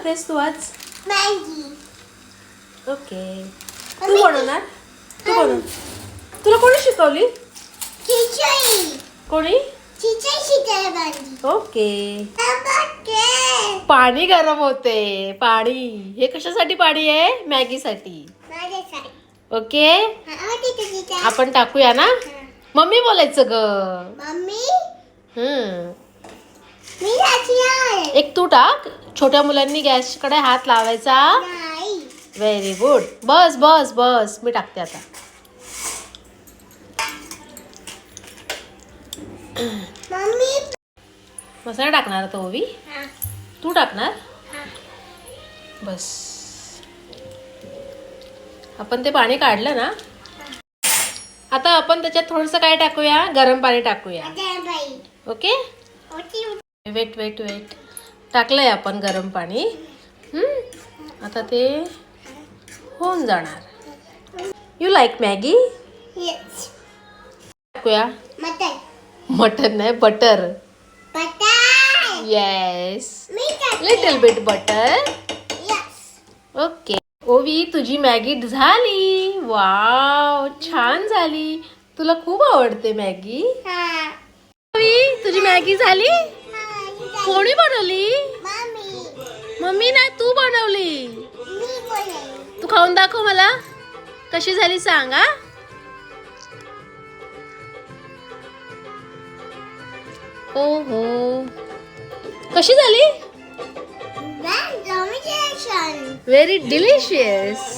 करतेस तू आज? Maggi. Okay. तू बनवणार? तू बनव. तुला कोणी शिकवली? खिचडी. कोणी? खिचडी शिकायला पाहिजे. ओके. ओके. पाणी गरम होते. पाणी. हे कशासाठी पाणी आहे? मॅगीसाठी. माझ्यासाठी. ओके. आवडते तुझी काय? आपण टाकूया ना. मम्मी बोलायचं ग. मम्मी हम्म. मी राजी आहे. एक तू टाक. छोट्या मुलांनी गॅसकडे हात लावायचा. नाही. Very good. बस बस बस. मी टाकते आता. मम्मी. मसाला टाकणार तो ओवी. हा. तू टाकणार. हा. बस. आपण ते पाणी काढलं ना. आता आपण त्याच्यात थोडंसं काय टाकूया? गरम पाणी टाकूया. माझ्या बाई. ओके. होती. Wait wait wait. टाकलंय आपण गरम पाणी. आता ते होऊन जाणार. You like Maggi? येस. टाकूया. मटन. मटन नाही, बटर. बटर. येस. मी टाकते. Little bit butter. Yes. Okay. Ovi, तुझी मॅगी झाली. वाव, छान झाली. तुला खूप आवडते मॅगी. हा. ओवी, तुझी मॅगी झाली. हा. कोणी बनवली? मम्मी. मम्मी नाही, तू बनवली. मी बोलेन. तू खाऊन दाखव मला. कशी झाली सांग. हा. ओहो, कशी झाली? Domination. Very delicious.